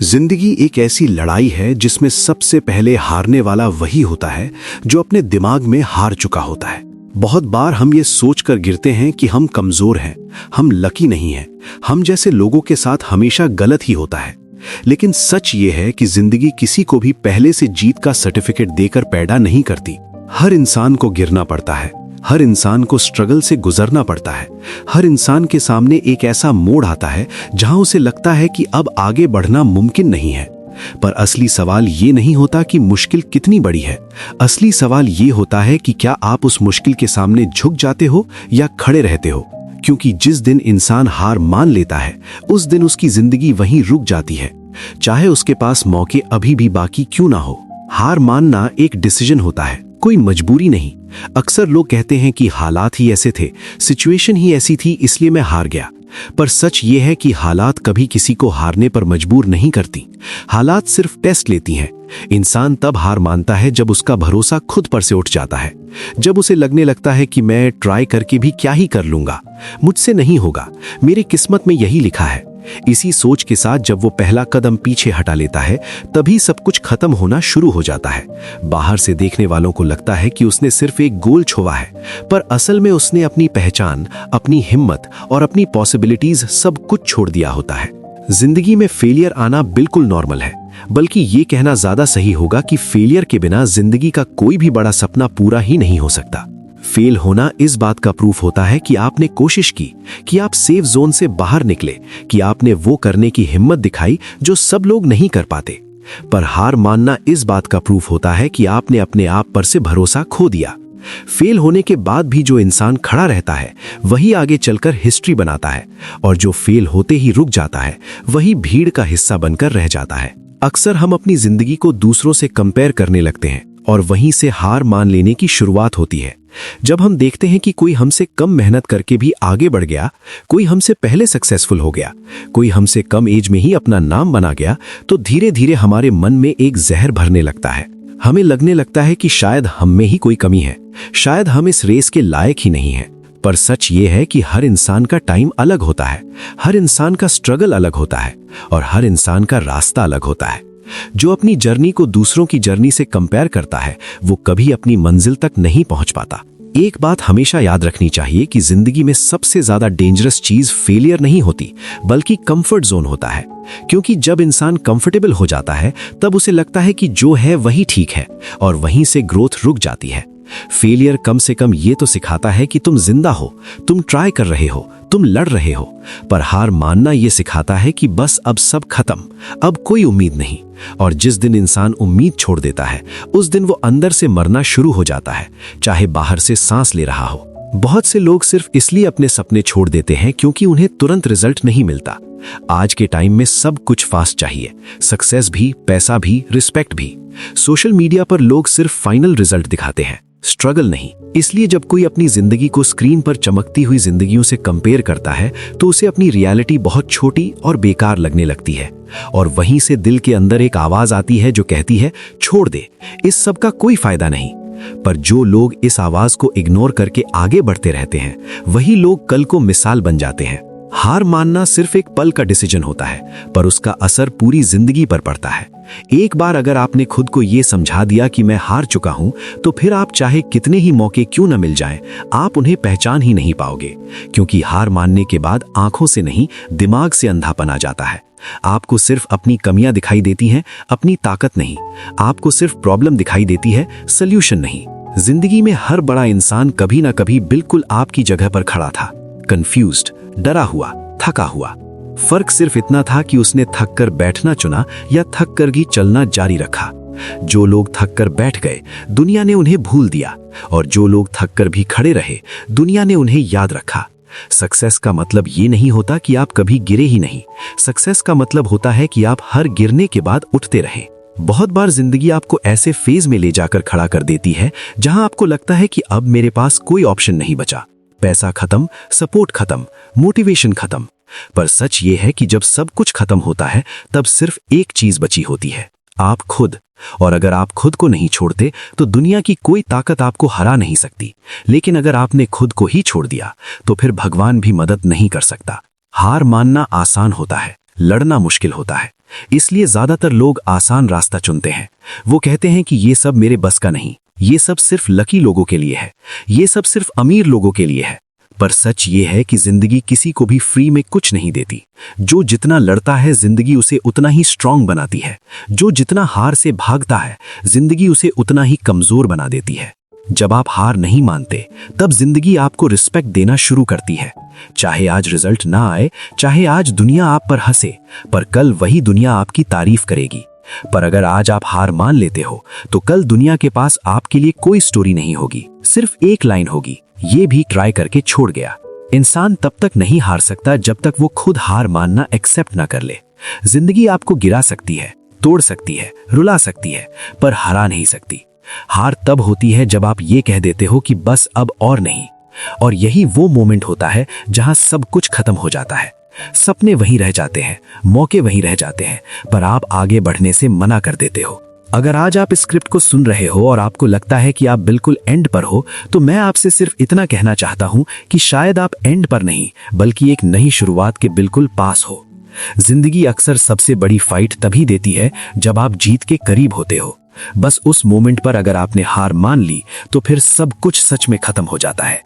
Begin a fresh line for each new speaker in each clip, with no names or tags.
जिंदगी एक ऐसी लड़ाई है जिसमें सबसे पहले हारने वाला वही होता है जो अपने दिमाग में हार चुका होता है। बहुत बार हम ये सोचकर गिरते हैं कि हम कमजोर हैं, हम लकी नहीं हैं, हम जैसे लोगों के साथ हमेशा गलत ही होता है। लेकिन सच ये है कि जिंदगी किसी को भी पहले से जीत का सर्टिफिकेट देकर पैदा नहीं करती। हर इंसान को गिरना पड़ता है, हर इंसान को स्ट्रगल से गुजरना पड़ता है। हर इंसान के सामने एक ऐसा मोड़ आता है जहां उसे लगता है कि अब आगे बढ़ना मुमकिन नहीं है। पर असली सवाल ये नहीं होता कि मुश्किल कितनी बड़ी है, असली सवाल ये होता है कि क्या आप उस मुश्किल के सामने झुक जाते हो या खड़े रहते हो। क्योंकि जिस दिन इंसान हार मान लेता है उस दिन उसकी जिंदगी वहीं रुक जाती है, चाहे उसके पास मौके अभी भी बाकी क्यों ना हो। हार मानना एक डिसीजन होता है, कोई मजबूरी नहीं। अक्सर लोग कहते हैं कि हालात ही ऐसे थे, सिचुएशन ही ऐसी थी इसलिए मैं हार गया। पर सच ये है कि हालात कभी किसी को हारने पर मजबूर नहीं करती। हालात सिर्फ टेस्ट लेती हैं। इंसान तब हार मानता है जब उसका भरोसा खुद पर से उठ जाता है, जब उसे लगने लगता है कि मैं ट्राई करके भी क्या ही कर लूंगा, मुझसे नहीं होगा, मेरी किस्मत में यही लिखा है। इसी सोच के साथ जब वो पहला कदम पीछे हटा लेता है तभी सब कुछ खत्म होना शुरू हो जाता है। बाहर से देखने वालों को लगता है कि उसने सिर्फ एक गोल छुआ है, पर असल में उसने अपनी पहचान, अपनी हिम्मत और अपनी पॉसिबिलिटीज सब कुछ छोड़ दिया होता है। जिंदगी में फेलियर आना बिल्कुल नॉर्मल है, बल्कि ये कहना ज्यादा सही होगा कि फेलियर के बिना जिंदगी का कोई भी बड़ा सपना पूरा ही नहीं हो सकता। फेल होना इस बात का प्रूफ होता है कि आपने कोशिश की, कि आप सेफ जोन से बाहर निकले, कि आपने वो करने की हिम्मत दिखाई जो सब लोग नहीं कर पाते। पर हार मानना इस बात का प्रूफ होता है कि आपने अपने आप पर से भरोसा खो दिया। फेल होने के बाद भी जो इंसान खड़ा रहता है वही आगे चलकर हिस्ट्री बनाता है, और जो फेल होते ही रुक जाता है वही भीड़ का हिस्सा बनकर रह जाता है। अक्सर हम अपनी जिंदगी को दूसरों से कंपेयर करने लगते हैं और वहीं से हार मान लेने की शुरुआत होती है। जब हम देखते हैं कि कोई हमसे कम मेहनत करके भी आगे बढ़ गया, कोई हमसे पहले सक्सेसफुल हो गया, कोई हमसे कम एज में ही अपना नाम बना गया, तो धीरे धीरे हमारे मन में एक जहर भरने लगता है। हमें लगने लगता है कि शायद हम में ही कोई कमी है, शायद हम इस रेस के लायक ही नहीं हैं। पर सच ये है कि हर इंसान का टाइम अलग होता है, हर इंसान का स्ट्रगल अलग होता है और हर इंसान का रास्ता अलग होता है। जो अपनी जर्नी को दूसरों की जर्नी से कंपेयर करता है वो कभी अपनी मंजिल तक नहीं पहुंच पाता। एक बात हमेशा याद रखनी चाहिए कि जिंदगी में सबसे ज्यादा डेंजरस चीज फेलियर नहीं होती, बल्कि कंफर्ट जोन होता है। क्योंकि जब इंसान कंफर्टेबल हो जाता है तब उसे लगता है कि जो है वही ठीक है, और वहीं से ग्रोथ रुक जाती है। फेलियर कम से कम ये तो सिखाता है कि तुम जिंदा हो, तुम ट्राई कर रहे हो, तुम लड़ रहे हो। पर हार मानना ये सिखाता है कि बस अब सब खत्म, अब कोई उम्मीद नहीं। और जिस दिन इंसान उम्मीद छोड़ देता है उस दिन वो अंदर से मरना शुरू हो जाता है, चाहे बाहर से सांस ले रहा हो। बहुत से लोग सिर्फ इसलिए अपने सपने छोड़ देते हैं क्योंकि उन्हें तुरंत रिजल्ट नहीं मिलता। आज के टाइम में सब कुछ फास्ट चाहिए, सक्सेस भी, पैसा भी, रिस्पेक्ट भी। सोशल मीडिया पर लोग सिर्फ फाइनल रिजल्ट दिखाते हैं, स्ट्रगल नहीं। इसलिए जब कोई अपनी जिंदगी को स्क्रीन पर चमकती हुई जिंदगियों से कंपेयर करता है तो उसे अपनी रियलिटी बहुत छोटी और बेकार लगने लगती है। और वहीं से दिल के अंदर एक आवाज आती है जो कहती है, छोड़ दे, इस सब का कोई फायदा नहीं। पर जो लोग इस आवाज को इग्नोर करके आगे बढ़ते रहते हैं वही लोग कल को मिसाल बन जाते हैं। हार मानना सिर्फ एक पल का डिसीजन होता है, पर उसका असर पूरी जिंदगी पर पड़ता है। एक बार अगर आपने खुद को यह समझा दिया कि मैं हार चुका हूं, तो फिर आप चाहे कितने ही मौके क्यों न मिल जाएं, आप उन्हें पहचान ही नहीं पाओगे। क्योंकि हार मानने के बाद आंखों से नहीं, दिमाग से अंधापन आ जाता है। आपको सिर्फ अपनी कमियां दिखाई देती हैं, अपनी ताकत नहीं। आपको सिर्फ प्रॉब्लम दिखाई देती है, सल्यूशन नहीं। जिंदगी में हर बड़ा इंसान कभी ना कभी बिल्कुल आपकी जगह पर खड़ा था, कंफ्यूज्ड, डरा हुआ, थका हुआ। फर्क सिर्फ इतना था कि उसने थक कर बैठना चुना या थक कर ही चलना जारी रखा। जो लोग थक कर बैठ गए दुनिया ने उन्हें भूल दिया, और जो लोग थक कर भी खड़े रहे दुनिया ने उन्हें याद रखा। सक्सेस का मतलब ये नहीं होता कि आप कभी गिरे ही नहीं, सक्सेस का मतलब होता है कि आप हर गिरने के बाद उठते रहे। बहुत बार जिंदगी आपको ऐसे फेज में ले जाकर खड़ा कर देती है जहां आपको लगता है कि अब मेरे पास कोई ऑप्शन नहीं बचा, पैसा खत्म, सपोर्ट खत्म, मोटिवेशन खत्म। पर सच ये है कि जब सब कुछ खत्म होता है तब सिर्फ एक चीज बची होती है, आप खुद। और अगर आप खुद को नहीं छोड़ते तो दुनिया की कोई ताकत आपको हरा नहीं सकती। लेकिन अगर आपने खुद को ही छोड़ दिया तो फिर भगवान भी मदद नहीं कर सकता। हार मानना आसान होता है, लड़ना मुश्किल होता है। इसलिए ज्यादातर लोग आसान रास्ता चुनते हैं। वो कहते हैं कि ये सब मेरे बस का नहीं, ये सब सिर्फ लकी लोगों के लिए है, ये सब सिर्फ अमीर लोगों के लिए है। पर सच ये है कि जिंदगी किसी को भी फ्री में कुछ नहीं देती। जो जितना लड़ता है जिंदगी उसे उतना ही स्ट्रांग बनाती है। जो जितना हार से भागता है जिंदगी उसे उतना ही कमजोर बना देती है। जब आप हार नहीं मानते तब जिंदगी आपको रिस्पेक्ट देना शुरू करती है। चाहे आज रिजल्ट ना आए, चाहे आज दुनिया आप पर हंसे, पर कल वही दुनिया आपकी तारीफ करेगी। पर अगर आज आप हार मान लेते हो तो कल दुनिया के पास आपके लिए कोई स्टोरी नहीं होगी, सिर्फ एक लाइन होगी, ये भी ट्राई करके छोड़ गया। इंसान तब तक नहीं हार सकता जब तक वो खुद हार मानना एक्सेप्ट ना कर ले। जिंदगी आपको गिरा सकती है, तोड़ सकती है, रुला सकती है, पर हरा नहीं सकती। हार तब होती है जब आप ये कह देते हो कि बस अब और नहीं। और यही वो मोमेंट होता है जहां सब कुछ खत्म हो जाता है। सपने वहीं रह जाते हैं, मौके वहीं रह जाते हैं, पर आप आगे बढ़ने से मना कर देते हो। अगर आज आप इस स्क्रिप्ट को सुन रहे हो और आपको लगता है कि आप बिल्कुल एंड पर हो, तो मैं आपसे सिर्फ इतना कहना चाहता हूं कि शायद आप एंड पर नहीं बल्कि एक नई शुरुआत के बिल्कुल पास हो। जिंदगी अक्सर सबसे बड़ी फाइट तभी देती है जब आप जीत के करीब होते हो। बस उस मोमेंट पर अगर आपने हार मान ली तो फिर सब कुछ सच में खत्म हो जाता है।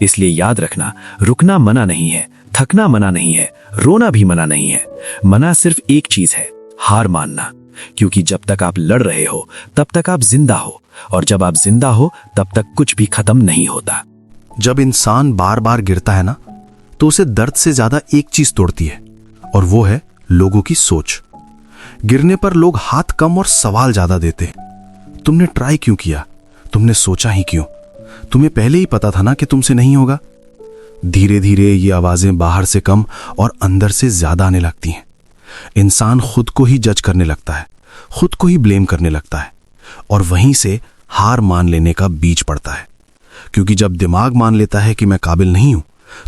इसलिए याद रखना, रुकना मना नहीं है, थकना मना नहीं है, रोना भी मना नहीं है। मना सिर्फ एक चीज है, हार मानना। क्योंकि जब तक आप लड़ रहे हो तब तक आप जिंदा हो, और जब आप जिंदा हो तब तक कुछ भी खत्म नहीं होता।
जब इंसान बार बार गिरता है ना, तो उसे दर्द से ज्यादा एक चीज तोड़ती है, और वो है लोगों की सोच। गिरने पर लोग हाथ कम और सवाल ज्यादा देते। तुमने ट्राई क्यों किया? तुमने सोचा ही क्यों? तुम्हें पहले ही पता था ना कि तुमसे नहीं होगा। धीरे धीरे ये आवाजें बाहर से कम और अंदर से ज्यादा आने लगती हैं। इंसान खुद को ही जज करने लगता है, खुद को ही ब्लेम करने लगता है, और वहीं से हार मान लेने का बीज पड़ता है। क्योंकि जब दिमाग मान लेता है कि मैं काबिल नहीं हूं,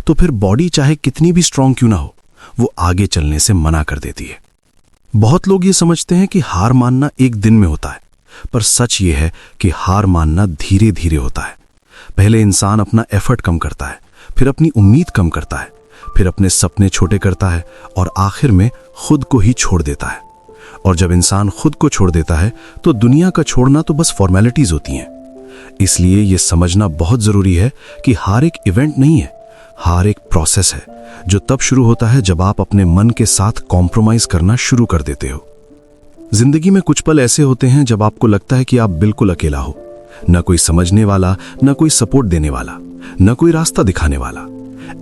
तो फिर बॉडी चाहे कितनी भी स्ट्रांग क्यों ना हो, वो आगे चलने से मना कर देती है। बहुत लोग ये समझते हैं कि हार मानना एक दिन में होता है, पर सच ये है कि हार मानना धीरे धीरे होता है। पहले इंसान अपना एफर्ट कम करता है, फिर अपनी उम्मीद कम करता है, फिर अपने सपने छोटे करता है, और आखिर में खुद को ही छोड़ देता है। और जब इंसान खुद को छोड़ देता है तो दुनिया का छोड़ना तो बस फॉर्मेलिटीज होती हैं। इसलिए यह समझना बहुत जरूरी है कि हार एक इवेंट नहीं है, हार एक प्रोसेस है, जो तब शुरू होता है जब आप अपने मन के साथ कॉम्प्रोमाइज करना शुरू कर देते हो। जिंदगी में कुछ पल ऐसे होते हैं जब आपको लगता है कि आप बिल्कुल अकेला हो, न कोई समझने वाला, न कोई सपोर्ट देने वाला, न कोई रास्ता दिखाने वाला।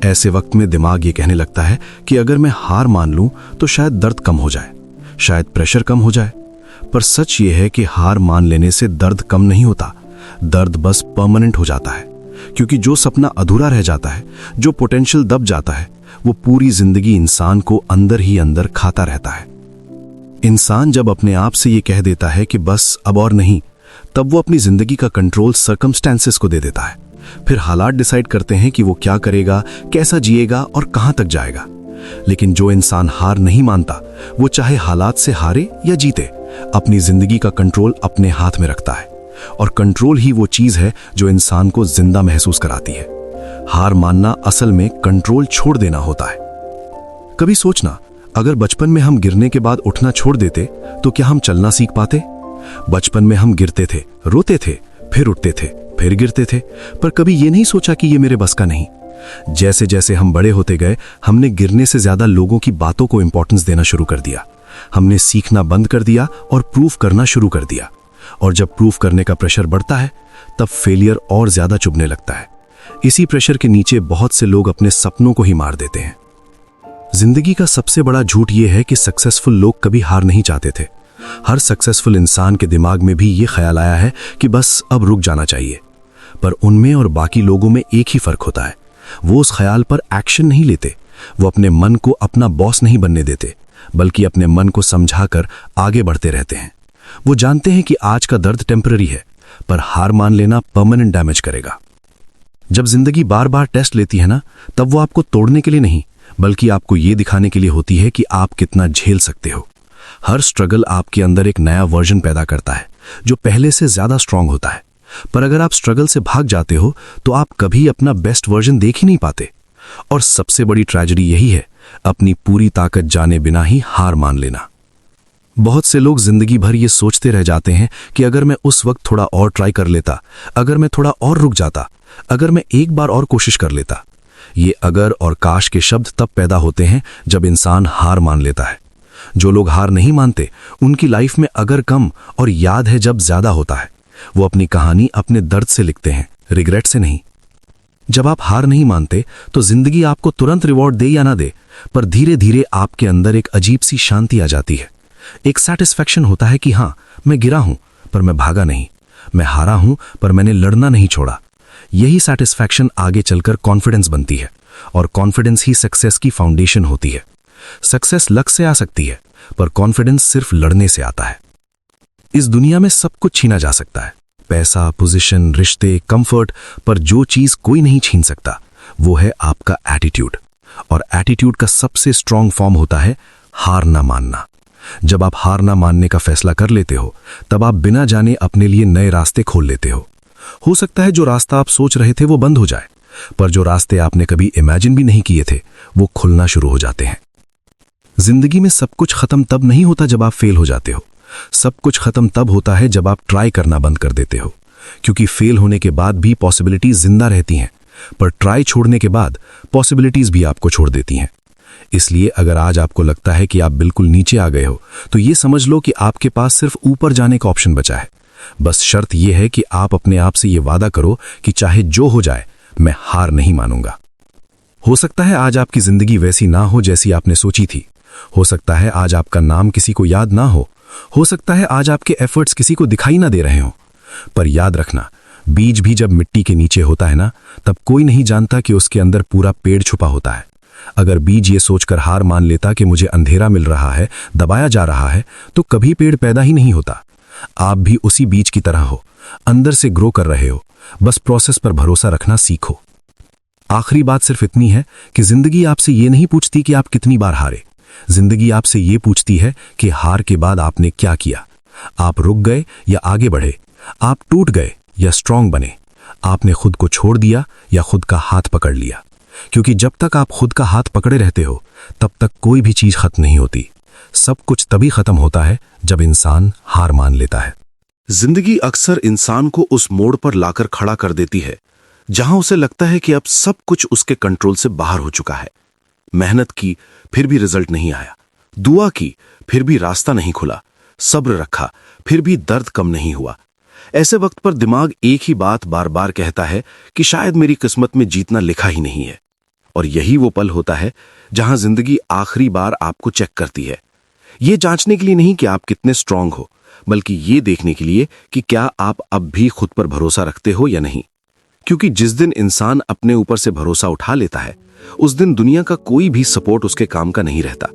ऐसे वक्त में दिमाग ये कहने लगता है कि अगर मैं हार मान लूं तो शायद दर्द कम हो जाए, शायद प्रेशर कम हो जाए। पर सच ये है कि हार मान लेने से दर्द कम नहीं होता, दर्द बस परमानेंट हो जाता है। क्योंकि जो सपना अधूरा रह जाता है, जो पोटेंशियल दब जाता है, वो पूरी जिंदगी इंसान को अंदर ही अंदर खाता रहता है। इंसान जब अपने आप से ये कह देता है कि बस अब और नहीं, तब वो अपनी जिंदगी का कंट्रोल सर्कमस्टेंसेस को दे देता है। फिर हालात डिसाइड करते हैं कि वो क्या करेगा, कैसा जिएगा और कहां तक जाएगा। लेकिन जो इंसान हार नहीं मानता, वो चाहे हालात से हारे या जीते, अपनी जिंदगी का कंट्रोल अपने हाथ में रखता है। और कंट्रोल ही वो चीज है जो इंसान को जिंदा महसूस कराती है। हार मानना असल में कंट्रोल छोड़ देना होता है। कभी सोचना, अगर बचपन में हम गिरने के बाद उठना छोड़ देते तो क्या हम चलना सीख पाते? बचपन में हम गिरते थे, रोते थे, फिर उठते थे, फिर गिरते थे, पर कभी ये नहीं सोचा कि ये मेरे बस का नहीं। जैसे जैसे हम बड़े होते गए, हमने गिरने से ज्यादा लोगों की बातों को इंपॉर्टेंस देना शुरू कर दिया। हमने सीखना बंद कर दिया और प्रूफ करना शुरू कर दिया। और जब प्रूफ करने का प्रेशर बढ़ता है, तब फेलियर और ज्यादा चुभने लगता है। इसी प्रेशर के नीचे बहुत से लोग अपने सपनों को ही मार देते हैं। जिंदगी का सबसे बड़ा झूठ यह है कि सक्सेसफुल लोग कभी हार नहीं चाहते थे। हर सक्सेसफुल इंसान के दिमाग में भी ये ख्याल आया है कि बस अब रुक जाना चाहिए। पर उनमें और बाकी लोगों में एक ही फर्क होता है, वो उस ख्याल पर एक्शन नहीं लेते। वो अपने मन को अपना बॉस नहीं बनने देते, बल्कि अपने मन को समझाकर आगे बढ़ते रहते हैं। वो जानते हैं कि आज का दर्द टेम्पररी है, पर हार मान लेना परमानेंट डैमेज करेगा। जब जिंदगी बार बार टेस्ट लेती है ना, तब वो आपको तोड़ने के लिए नहीं, बल्कि आपको ये दिखाने के लिए होती है कि आप कितना झेल सकते हो। हर स्ट्रगल आपके अंदर एक नया वर्जन पैदा करता है, जो पहले से ज्यादा स्ट्रांग होता है। पर अगर आप स्ट्रगल से भाग जाते हो तो आप कभी अपना बेस्ट वर्जन देख ही नहीं पाते। और सबसे बड़ी ट्रेजेडी यही है, अपनी पूरी ताकत जाने बिना ही हार मान लेना। बहुत से लोग जिंदगी भर ये सोचते रह जाते हैं कि अगर मैं उस वक्त थोड़ा और ट्राई कर लेता, अगर मैं थोड़ा और रुक जाता, अगर मैं एक बार और कोशिश कर लेता। ये अगर और काश के शब्द तब पैदा होते हैं जब इंसान हार मान लेता है। जो लोग हार नहीं मानते, उनकी लाइफ में अगर कम और याद है जब ज्यादा होता है। वो अपनी कहानी अपने दर्द से लिखते हैं, रिग्रेट से नहीं। जब आप हार नहीं मानते तो जिंदगी आपको तुरंत रिवॉर्ड दे या ना दे, पर धीरे धीरे आपके अंदर एक अजीब सी शांति आ जाती है। एक सैटिस्फैक्शन होता है कि हाँ, मैं गिरा हूं पर मैं भागा नहीं, मैं हारा हूं पर मैंने लड़ना नहीं छोड़ा। यही सैटिस्फैक्शन आगे चलकर कॉन्फिडेंस बनती है, और कॉन्फिडेंस ही सक्सेस की फाउंडेशन होती है। सक्सेस लक से आ सकती है, पर कॉन्फिडेंस सिर्फ लड़ने से आता है। इस दुनिया में सब कुछ छीना जा सकता है, पैसा, पोजीशन, रिश्ते, कंफर्ट, पर जो चीज कोई नहीं छीन सकता वो है आपका एटीट्यूड। और एटीट्यूड का सबसे स्ट्रांग फॉर्म होता है हार ना मानना। जब आप हार ना मानने का फैसला कर लेते हो, तब आप बिना जाने अपने लिए नए रास्ते खोल लेते हो सकता है जो रास्ता आप सोच रहे थे वो बंद हो जाए, पर जो रास्ते आपने कभी इमेजिन भी नहीं किए थे वो खुलना शुरू हो जाते हैं। जिंदगी में सब कुछ खत्म तब नहीं होता जब आप फेल हो जाते हो, सब कुछ खत्म तब होता है जब आप ट्राई करना बंद कर देते हो। क्योंकि फेल होने के बाद भी पॉसिबिलिटीज जिंदा रहती हैं, पर ट्राई छोड़ने के बाद पॉसिबिलिटीज भी आपको छोड़ देती हैं। इसलिए अगर आज आपको लगता है कि आप बिल्कुल नीचे आ गए हो, तो ये समझ लो कि आपके पास सिर्फ ऊपर जाने का ऑप्शन बचा है। बस शर्त यह है कि आप अपने आप से ये वादा करो कि चाहे जो हो जाए, मैं हार नहीं मानूंगा। हो सकता है आज आपकी जिंदगी वैसी ना हो जैसी आपने सोची थी, हो सकता है आज आपका नाम किसी को याद ना हो सकता है आज आपके एफर्ट्स किसी को दिखाई ना दे रहे हो, पर याद रखना, बीज भी जब मिट्टी के नीचे होता है ना, तब कोई नहीं जानता कि उसके अंदर पूरा पेड़ छुपा होता है। अगर बीज ये सोचकर हार मान लेता कि मुझे अंधेरा मिल रहा है, दबाया जा रहा है, तो कभी पेड़ पैदा ही नहीं होता। आप भी उसी बीज की तरह हो, अंदर से ग्रो कर रहे हो, बस प्रोसेस पर भरोसा रखना सीखो। आखिरी बात सिर्फ इतनी है कि जिंदगी आपसे ये नहीं पूछती कि आप कितनी बार हारे, जिंदगी आपसे ये पूछती है कि हार के बाद आपने क्या किया। आप रुक गए या आगे बढ़े, आप टूट गए या स्ट्रांग बने, आपने खुद को छोड़ दिया या खुद का हाथ पकड़ लिया। क्योंकि जब तक आप खुद का हाथ पकड़े रहते हो, तब तक कोई भी चीज खत्म नहीं होती। सब कुछ तभी खत्म होता है जब इंसान हार मान लेता है।
जिंदगी अक्सर इंसान को उस मोड़ पर लाकर खड़ा कर देती है जहां उसे लगता है कि अब सब कुछ उसके कंट्रोल से बाहर हो चुका है। मेहनत की, फिर भी रिजल्ट नहीं आया, दुआ की, फिर भी रास्ता नहीं खुला, सब्र रखा, फिर भी दर्द कम नहीं हुआ। ऐसे वक्त पर दिमाग एक ही बात बार बार कहता है कि शायद मेरी किस्मत में जीतना लिखा ही नहीं है। और यही वो पल होता है जहां जिंदगी आखिरी बार आपको चेक करती है, ये जांचने के लिए नहीं कि आप कितने स्ट्रांग हो, बल्कि ये देखने के लिए कि क्या आप अब भी खुद पर भरोसा रखते हो या नहीं। क्योंकि जिस दिन इंसान अपने ऊपर से भरोसा उठा लेता है, उस दिन दुनिया का कोई भी सपोर्ट उसके काम का नहीं रहता।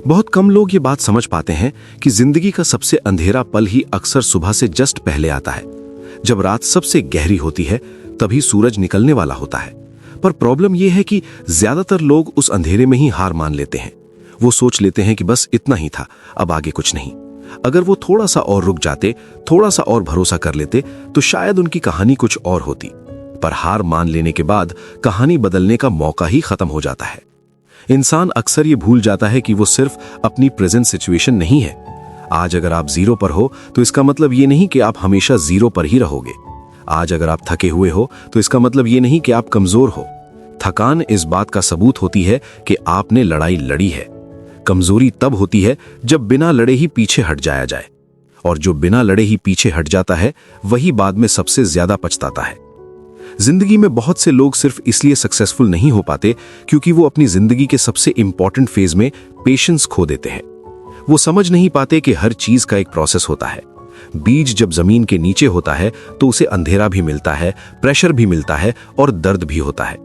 बहुत कम लोग ये बात समझ पाते हैं कि जिंदगी का सबसे अंधेरा पल ही अक्सर सुबह से जस्ट पहले आता है। जब रात सबसे गहरी होती है, तभी सूरज निकलने वाला होता है। पर प्रॉब्लम यह है कि ज्यादातर लोग उस अंधेरे में ही हार मान लेते हैं। वो सोच लेते हैं कि बस इतना ही था, अब आगे कुछ नहीं। अगर वो थोड़ा सा और रुक जाते, थोड़ा सा और भरोसा कर लेते, तो शायद उनकी कहानी कुछ और होती। पर हार मान लेने के बाद कहानी बदलने का मौका ही खत्म हो जाता है। इंसान अक्सर ये भूल जाता है कि वो सिर्फ अपनी प्रेजेंट सिचुएशन नहीं है। आज अगर आप जीरो पर हो, तो इसका मतलब ये नहीं कि आप हमेशा जीरो पर ही रहोगे। आज अगर आप थके हुए हो, तो इसका मतलब ये नहीं कि आप कमजोर हो। थकान इस बात का सबूत होती है कि आपने लड़ाई लड़ी है। कमजोरी तब होती है जब बिना लड़े ही पीछे हट जाया जाए, और जो बिना लड़े ही पीछे हट जाता है, वही बाद में सबसे ज्यादा पछताता है। जिंदगी में बहुत से लोग सिर्फ इसलिए सक्सेसफुल नहीं हो पाते क्योंकि वो अपनी जिंदगी के सबसे इंपॉर्टेंट फेज में पेशेंस खो देते हैं। वो समझ नहीं पाते कि हर चीज का एक प्रोसेस होता है। बीज जब जमीन के नीचे होता है तो उसे अंधेरा भी मिलता है, प्रेशर भी मिलता है और दर्द भी होता है।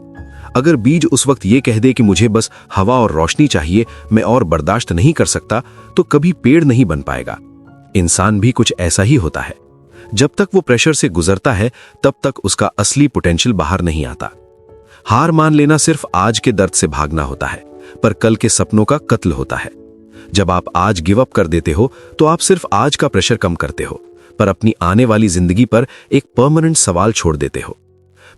अगर बीज उस वक्त ये कह दे कि मुझे बस हवा और रोशनी चाहिए, मैं और बर्दाश्त नहीं कर सकता, तो कभी पेड़ नहीं बन पाएगा। इंसान भी कुछ ऐसा ही होता है। जब तक वो प्रेशर से गुजरता है, तब तक उसका असली पोटेंशियल बाहर नहीं आता। हार मान लेना सिर्फ आज के दर्द से भागना होता है, पर कल के सपनों का कत्ल होता है। जब आप आज गिव अप कर देते हो, तो आप सिर्फ आज का प्रेशर कम करते हो, पर अपनी आने वाली जिंदगी पर एक परमानेंट सवाल छोड़ देते हो।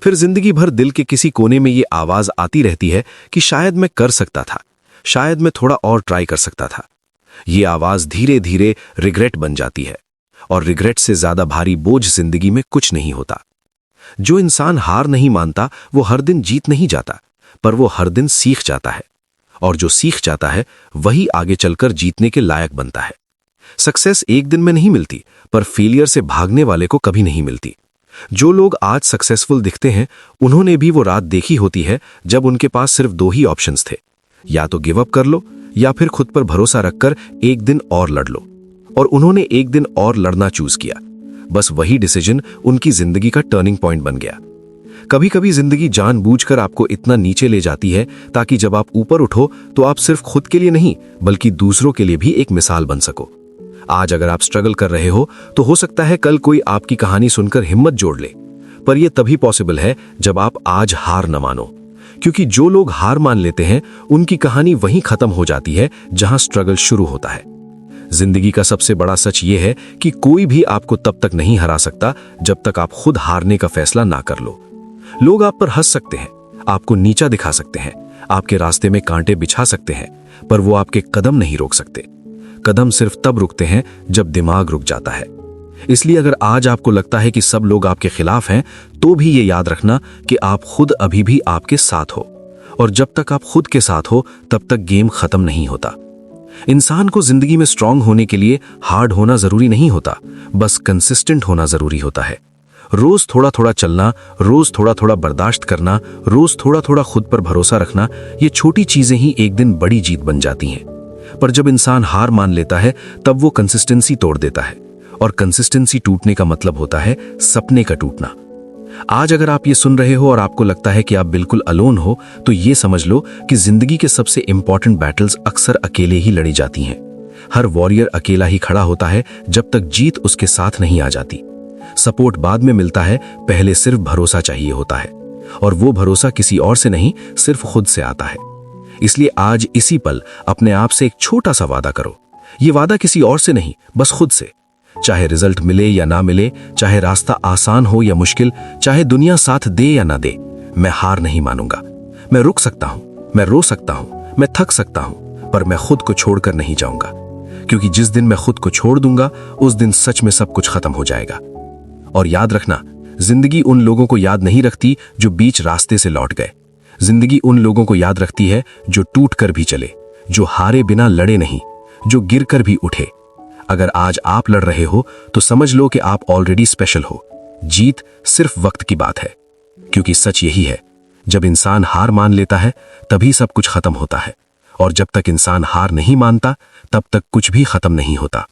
फिर जिंदगी भर दिल के किसी कोने में ये आवाज आती रहती है कि शायद मैं कर सकता था, शायद मैं थोड़ा और ट्राई कर सकता था। ये आवाज धीरे धीरे रिग्रेट बन जाती है, और रिग्रेट से ज्यादा भारी बोझ जिंदगी में कुछ नहीं होता। जो इंसान हार नहीं मानता वो हर दिन जीत नहीं जाता, पर वो हर दिन सीख जाता है, और जो सीख जाता है वही आगे चलकर जीतने के लायक बनता है। सक्सेस एक दिन में नहीं मिलती, पर फेलियर से भागने वाले को कभी नहीं मिलती। जो लोग आज सक्सेसफुल दिखते हैं, उन्होंने भी वो रात देखी होती है जब उनके पास सिर्फ 2 ही ऑप्शंस थे, या तो गिव अप कर लो या फिर खुद पर भरोसा रखकर एक दिन और लड़ लो। और उन्होंने एक दिन और लड़ना चूज किया। बस वही डिसीजन उनकी जिंदगी का टर्निंग पॉइंट बन गया। कभी कभी जिंदगी जानबूझकर आपको इतना नीचे ले जाती है ताकि जब आप ऊपर उठो तो आप सिर्फ खुद के लिए नहीं बल्कि दूसरों के लिए भी एक मिसाल बन सको। आज अगर आप स्ट्रगल कर रहे हो तो हो सकता है कल कोई आपकी कहानी सुनकर हिम्मत जोड़ ले, पर यह तभी पॉसिबल है जब आप आज हार न मानो। क्योंकि जो लोग हार मान लेते हैं उनकी कहानी वहीं खत्म हो जाती है जहां स्ट्रगल शुरू होता है। जिंदगी का सबसे बड़ा सच यह है कि कोई भी आपको तब तक नहीं हरा सकता जब तक आप खुद हारने का फैसला ना कर लो। लोग आप पर हंस सकते हैं, आपको नीचा दिखा सकते हैं, आपके रास्ते में कांटे बिछा सकते हैं, पर वो आपके कदम नहीं रोक सकते। कदम सिर्फ तब रुकते हैं जब दिमाग रुक जाता है। इसलिए अगर आज आपको लगता है कि सब लोग आपके खिलाफ हैं, तो भी ये याद रखना कि आप खुद अभी भी आपके साथ हो, और जब तक आप खुद के साथ हो तब तक गेम खत्म नहीं होता। इंसान को जिंदगी में स्ट्रांग होने के लिए हार्ड होना जरूरी नहीं होता, बस कंसिस्टेंट होना जरूरी होता है। रोज थोड़ा थोड़ा चलना, रोज थोड़ा थोड़ा बर्दाश्त करना, रोज थोड़ा थोड़ा खुद पर भरोसा रखना, ये छोटी चीजें ही एक दिन बड़ी जीत बन जाती हैं। पर जब इंसान हार मान लेता है तब वो कंसिस्टेंसी तोड़ देता है, और कंसिस्टेंसी टूटने का मतलब होता है सपने का टूटना। आज अगर आप ये सुन रहे हो और आपको लगता है कि आप बिल्कुल अलोन हो, तो ये समझ लो कि जिंदगी के सबसे इंपॉर्टेंट बैटल्स अक्सर अकेले ही लड़ी जाती हैं। हर वॉरियर अकेला ही खड़ा होता है जब तक जीत उसके साथ नहीं आ जाती। सपोर्ट बाद में मिलता है, पहले सिर्फ भरोसा चाहिए होता है, और वो भरोसा किसी और से नहीं सिर्फ खुद से आता है। इसलिए आज इसी पल अपने आप से एक छोटा सा वादा करो। ये वादा किसी और से नहीं, बस खुद से। चाहे रिजल्ट मिले या ना मिले, चाहे रास्ता आसान हो या मुश्किल, चाहे दुनिया साथ दे या ना दे, मैं हार नहीं मानूंगा। मैं रुक सकता हूं, मैं रो सकता हूं, मैं थक सकता हूं, पर मैं खुद को छोड़कर नहीं जाऊंगा। क्योंकि जिस दिन मैं खुद को छोड़ दूंगा उस दिन सच में सब कुछ खत्म हो जाएगा। और याद रखना, जिंदगी उन लोगों को याद नहीं रखती जो बीच रास्ते से लौट गए। जिंदगी उन लोगों को याद रखती है जो टूट कर भी चले, जो हारे बिना लड़े नहीं, जो गिर कर भी उठे। अगर आज आप लड़ रहे हो तो समझ लो कि आप ऑलरेडी स्पेशल हो। जीत सिर्फ वक्त की बात है, क्योंकि सच यही है, जब इंसान हार मान लेता है तभी सब कुछ खत्म होता है, और जब तक इंसान हार नहीं मानता तब तक कुछ भी खत्म नहीं होता।